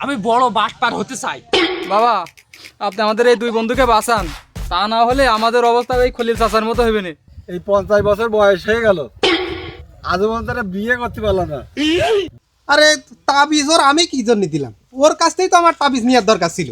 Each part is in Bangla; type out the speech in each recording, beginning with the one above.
আমি বড় বাটপার হতে চাই। বাবা আপনি আমাদের এই দুই বন্ধুকে বাঁচান, তা না হলে আমাদের অবস্থা এই খলিল চাচার মতো হবে না। এই 50 বছর বয়স হয়ে গেল, আজও পর্যন্ত একটা বিয়ে করতে পারলো না। আরে তাবিজ ওর আমি কি জন্য দিলাম? ওর কাছ থেকেই তো আমার তাবিজ নেওয়ার দরকার ছিল।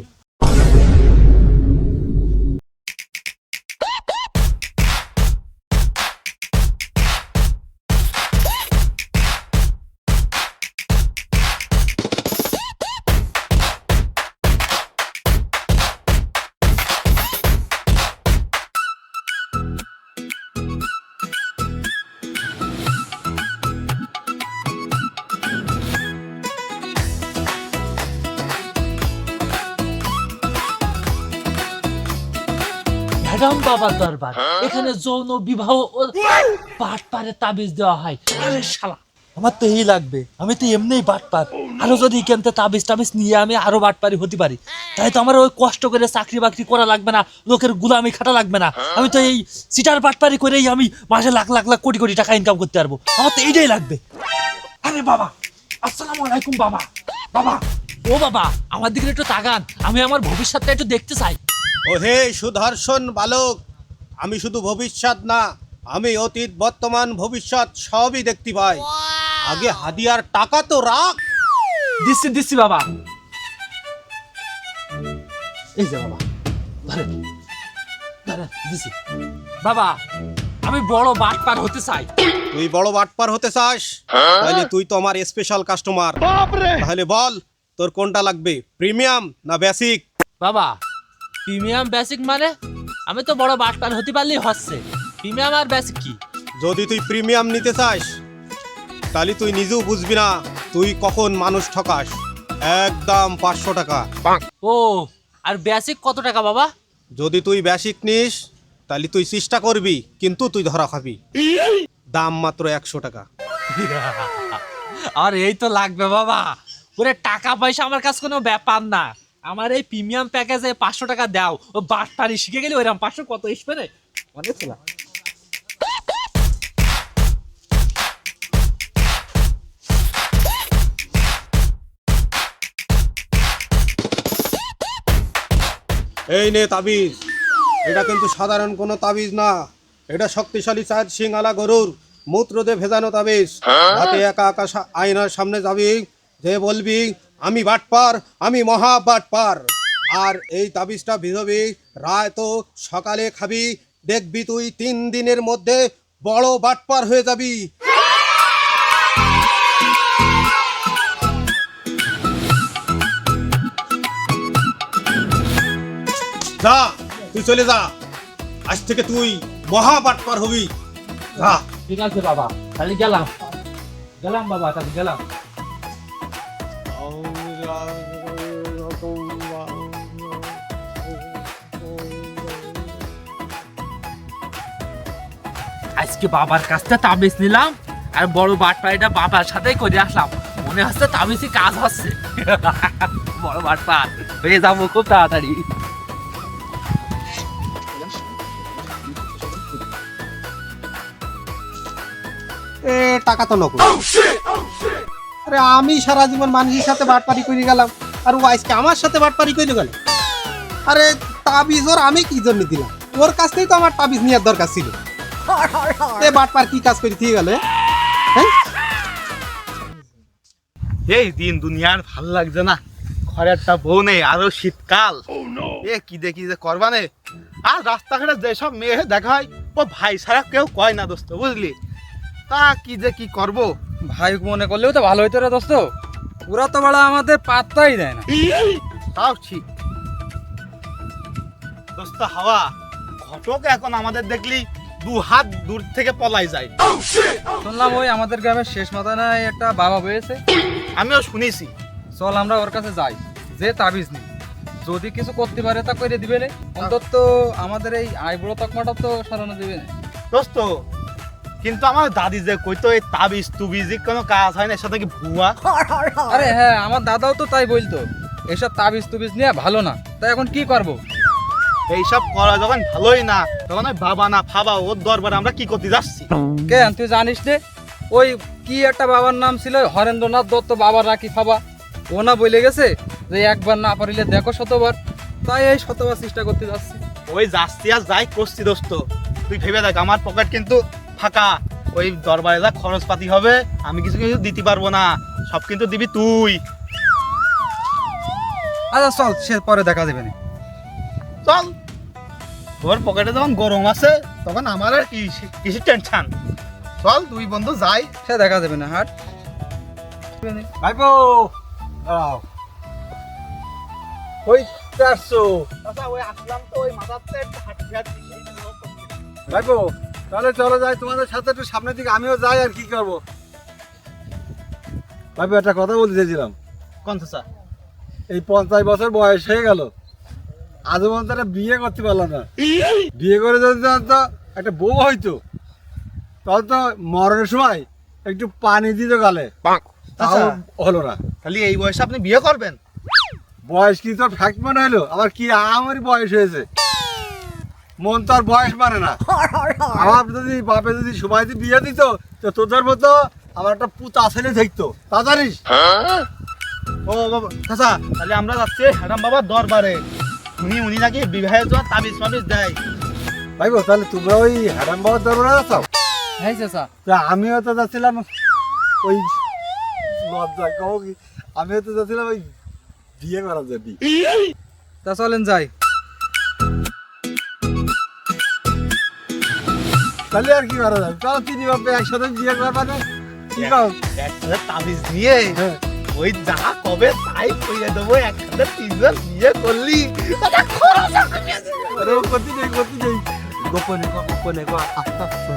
ম্যাডাম বাবার দরবার, এখানে যৌন বিবাহ ও বাটপারে তাবিজ দেওয়া হয়। আরে শালা, আমার তো এই লাগবে, আমি তো এমনিই বাটপার, আরো যদি কেনতে তাবিজ টাবিজ নিয়ে আমি আরো বাটপারি হতে পারি, তাই তো আমার ওই কষ্ট করে চাকরি বাকরি করা লাগবে না, লোকের গুলামি খাটা লাগবে না, আমি তো এই সিটার বাটপারি করেই আমি মাসে লাখ লাখ লাখ কোটি কোটি টাকা ইনকাম করতে পারবো। আমার তো এইটাই লাগবে। আরে বাবা, আসসালামু আলাইকুম বাবা। বাবা, ও বাবা, আমার দিকে একটু তাকান, আমি আমার ভবিষ্যৎটা একটু দেখতে চাই। ও হে সুদর্শন বালক, আমি শুধু ভবিষ্যৎ না, আমি অতীত বর্তমান ভবিষ্যৎ সবই দেখতে পাই। আগে হাদিয়ার টাকা তো রাখ। দিচ্ছি দিচ্ছি বাবা, এই যে বাবা, ধরেন ধরেন, দিচ্ছি। বাবা, আমি বড় বাটপার হতে চাই। তুই বড় বাটপার হতে চাস? তাহলে তুই তো আমার স্পেশাল কাস্টমার। তাহলে বল তোর কোনটা লাগবে, প্রিমিয়াম না বেসিক? বাবা, প্রিমিয়াম বেসিক মানে? আমি তো বড় বাটপার হতে পারলেই হচ্ছে, প্রিমিয়াম আর বেসিক কি? যদি তুই প্রিমিয়াম নিতে চাস তাহলে তুই নিজেও বুঝবি না তুই কখন মানুষ ঠকাস। একদম 500 টাকা। ও, আর বেসিক কত টাকা বাবা? যদি তুই বেসিক নিস তাহলে তুই চেষ্টা করবি, কিন্তু তুই ধরা খাবি। দাম মাত্র 100 টাকা। আর এই তো লাগবে বাবা, ওরে টাকা পয়সা আমার কাছে কোনো ব্যাপার না, আমার এই প্রিমিয়াম প্যাকেজে 500 টাকা দাও, ও বাটপারি শিখে গেলে ওইরকম 500 কত আসবে রে, অনেক ছিল। এই নে তাবিজ। এটা কিন্তু সাধারণ কোনো তাবিজ না, এটা শক্তিশালী 4 সিংওয়ালা গরুর মূত্র দিয়ে ভেজানো তাবিজ। রাতে একা একা আয়নার সামনে যাবি, যে বলবি আমি বাটপার, আমি মহা বাটপার, আর এই তাবিজটা ভিজবি, রায় তো সকালে খাবি, দেখবি তুই 3 দিনের মধ্যে বড় বাটপার হয়ে যাবি। যা, তুই চলে যা, আজ থেকে তুই মহা বাটপার হবি। যা। ঠিক আছে বাবা, তাহলে গেলাম গেলাম বাবা, তাহলে গেলাম। আজকে বাবার কাছ থেকে তাবিজ নিলাম, আর বড় বাটপাড়িটা বাবার সাথেই করে আসলাম, মনে হচ্ছে তাবিজই কাজ হচ্ছে। বড় বাটপার হয়ে যাবো খুব তাড়াতাড়ি। এ টাকা তো নকল। আরে আমি সারা জীবন মানুষের সাথে বাটপারি করে গেলাম, আর ও আজকে আমার সাথে বাটপারি করে গেল। আরে তাবিজ ওর আমি কি জন্য দিলাম? ওর কাছ থেকেই তো আমার তাবিজ নেওয়ার দরকার ছিল। এ বাটপার কি কাজ করে দিয়ে গেল? হ্যাঁ, এই দিন দুনিয়ার ভালো লাগছে না, ঘরে একটা বউ নেই, আরো শীতকাল, এ কি দেখি যে করবানে। আর রাস্তাঘাটে যেসব মেয়ে দেখা হয়, ও ভাই ছাড়া কেউ কয় না দোস্ত, বুঝলি? তা কি যে কি করব। ভাই মনে করলেও তো ভালো হইতো রে দোস্ত, ওরা তো বড় আমাদের পাত্তাই দেয় না। তাও ঠিক দোস্ত, হাওয়া ঘটক এখন আমাদের দেখলি 2 হাত দূর থেকে পলাই যায়। শুনলাম ওই আমাদের গ্রামের শেষ মাথায় নাই একটা বাবা হয়েছে। আমিও শুনেছি। চল আমরা ওর কাছে যাই, যে তাবিজ নেই, যদি কিছু করতে পারে তা করে দিবে না, অন্তত আমাদের এই আইবুড়ো তকমাটা তো সরানো দিবে না। দোস্ত, কিন্তু আমার দাদি যে কইতো এই তাবিজ তুবিজ কোনো কাজ হয় না, সেটা কি ভুয়া? আরে হ্যাঁ, আমার দাদাও তো তাই বলতো, এসব তাবিজ তুবিজ নিয়ে ভালো না। তাই এখন কি করব? এইসব করা যখন ভালোই না, তখন ওই বাবা না ফাবা ওর দরবারে আমরা কি করতে যাচ্ছি? কেন তুই জানিস নে, ওই কি একটা বাবার নাম ছিল, হরেন্দ্রনাথ দত্ত, বাবার নাকি ফাবা, ও না বলে গেছে যে একবার না পারিলে দেখো শতবার, তাই এই শতবার চেষ্টা করতে যাচ্ছি। ওই যাচ্ছি আর যাই করছি দোস্ত, তুই ভেবে দেখ আমার পকেট কিন্তু ফাঁকা। ওই দরবারে যা খরচপাতি হবে আমি কিছু কিছু দিতে পারবো না, সব কিন্তু দিবি তুই। আচ্ছা চল, সে পরে দেখা যাবে না। চল, তোর পকেটে যখন গরম আছে তখন আমার আর কিছু টেনশন। চল দুই বন্ধু যাই। সে দেখা যাবে না, হাট। ভাইপো দাঁড়াও, ওই আসছো আচ্ছা ওই আসলাম তো, ওই মাথাতে একটু হাঁটি হাঁটি। ভাইপো, তাহলে চলো যাই তোমাদের সাথে একটু সামনের দিকে, আমিও যাই আর কি করবো। ভাইপো একটা কথা বলতে চাইছিলাম, কোন চাচা? এই 50 বছর বয়স হয়ে গেল, আজও পর্যন্ত একটা বিয়ে করতে পারলাম না। বিয়ে করে যদি তো একটা বউ হইতো, তাহলে তো মরণের সময় একটু পানি দিত গালে, তাও আচ্ছা। হলো না। খালি এই বয়সে আপনি বিয়ে করবেন? বয়স কি তোর ফ্যাক্ট মনে হলো? আবার কি আমারই বয়স হয়েছে, মন তো আর বয়স মানে না। আমার যদি বাপে যদি সময় দিয়ে বিয়ে দিত, তো তোদের মতো আমার একটা পুতা ছেলে দেখতো, তা জানিস? ও বাবা চাচা, তাহলে আমরা যাচ্ছি হ্যাডাম বাবার দরবারে। উনি নাকি বিবাহের জন্য তাবিজ মাবিজ দেয়। ভাইবো, তাহলে তোমরা ওই হ্যাডাম বাবার দরবারে যাচ্ছ? হ্যাঁ চাচা। তা আমিও তো যাচ্ছিলাম ওই লজ্জায় কব কি, আমিও তো যাচ্ছিলাম ওই বিয়ে করার জন্য। তা চলেন যাই। তাহলে আর কি করা যাবে, চলো তিনি বাপে একসাথে বিয়ে করবা না, কি কর? একসাথে তাবিজ নিয়ে হ্যাঁ। ওই যা কবে তাই কইয়ে দেবো, একসাথে তিনজন বিয়ে করলি। আরে ও করতে নেই গোপনে গোপনে আস্তে আস্তে।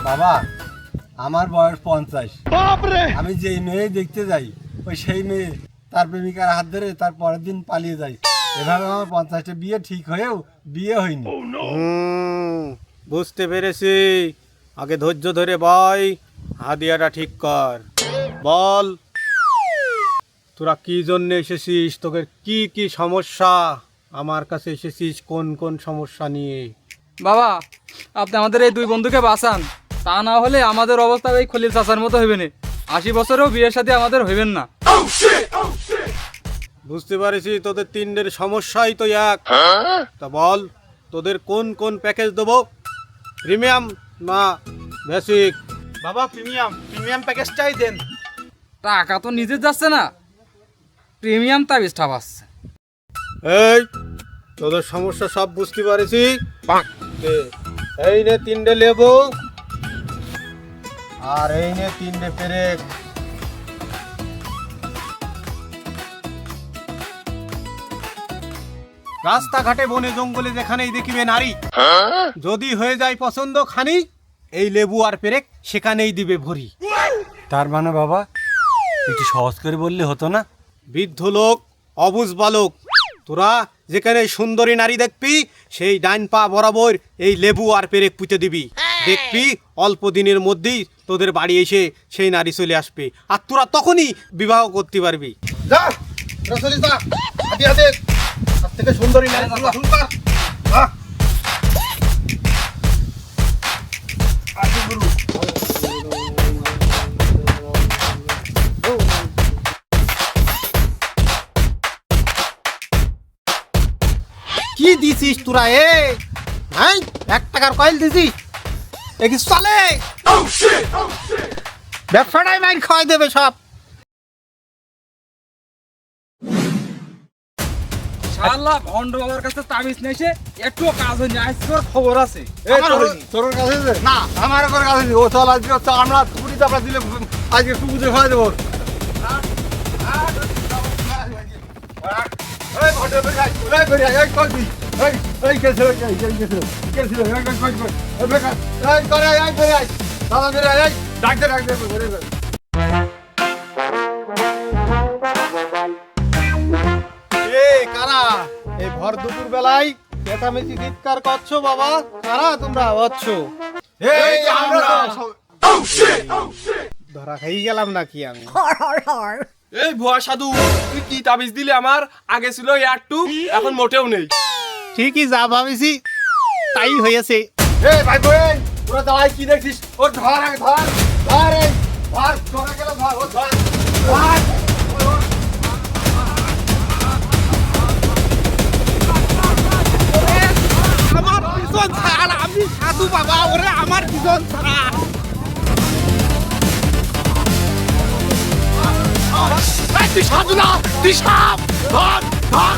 বাবা, আমার বয়স 50। আমি যেই মেয়ে দেখতে যাই, ওই সেই মেয়ে তার প্রেমিকার হাত ধরে তার পরের দিন পালিয়ে যায়। এভাবে আমার 50টা বিয়ে ঠিক হয়েও বিয়ে হয়নি। বুঝতে পেরেছি, আগে ধৈর্য ধরে বয়, হাদিয়াটা ঠিক কর। বল, তোরা কি জন্য এসেছিস, তোকে কি কি সমস্যা, আমার কাছে এসেছিস কোন কোন সমস্যা নিয়ে? বাবা, আপনি আমাদের এই দুই বন্ধুকে বাঁচান, তা না হলে আমাদের অবস্থা এই খলিল চাচার মতো হইবে না। 80 বছরেও বিয়ের সাথে আমাদের হইবেন না। বুঝতে পারছি তোদের তিনদের সমস্যাই তো এক। তা বল, তোদের কোন কোন প্যাকেজ দেবো, প্রিমিয়াম না বেসিক? বাবা প্রিমিয়াম প্যাকেজটাই দেন। টাকা তো নিজে যাচ্ছে না, প্রিমিয়াম তাবিজটা পাচ্ছে। এই, তোদের সমস্যা সব বুঝতে পারছি। দে, এই নে 3টে লেবু, আর এই নে 3টে পেরেক। রাস্তাঘাটে বনে জঙ্গলে যেখানেই দেখিবে নারী, যদি হয়ে যায় পছন্দ খানি, এই লেবু আর পেরেক সেখানেই দিবে ভরি। তার মানে বাবা, একটু সহজ করে বললে হতো না? বৃদ্ধ লোক, অবুঝ বালক, তোরা যেখানে সুন্দরী নারী দেখবি, সেই ডাইন পা বরাবর এই লেবু আর পেরেক পুঁতে দিবি। দেখবি অল্প দিনের মধ্যেই তোদের বাড়ি এসে সেই নারী চলে আসবে, আর তোরা তখনই বিবাহ করতে পারবি। যা রসলি যা, হাতে হাতে সব থেকে সুন্দরী নারী শুন কর। কি দিছিস তোরা? হ্যাঁ, 1 টাকার কয়েল দিছিস, এ কি চলে? ব্যবসাটাই মাইর খাওয়াই দেবে সব। শালা ভন্ড বাবার কাছে তাবিজ নেছে, একটু কাজ হয়নি, আজকের খবর আছে। এই আমার হয়নি। তোর কাছে আছে? না, আমার করে কাছে নেই। ও চল, আজকে চল, আমরা পুরি চাপড়া দিলে আজকে টুকুতে খাওয়া দেবো। এই ঘটে বেরিয়ে আয়, এই বেরিয়ে আয়, এই কই দি, এই কে ছিল, কে ছিল, কই, এই বেকার, এই করে আয়, বেরিয়ে আয়, দাদা বেরিয়ে আয়, ডাকতে বেরিয়ে আয়। কারা এই ভর দুপুর বেলায় চেঁচামেচি চিৎকার করছো? বাবা, কারা তোমরা হচ্ছ? এই যে আমরা ধরা খাই গেলাম নাকি আমি? এই ভুয়া সাধু, তুই কি তাবিজ দিলি আমার? আগে ছিল একটু, এখন মোটেও নেই। ঠিকই যা ভাবিছি তাই হয়েছে। এই ভাই বোন, তোরা দাঁড়াই কি দেখছিস? ও ধর আগে ধর, ধর এই, ধর, ধরে গেল ধর, ও ধর, ধর। আমার পিছন ছাড়, আমি সাধু বাবা, ওরে আমার পিছন ছাড়। তুই সাধু না, তুই সাপ। ধর ধর।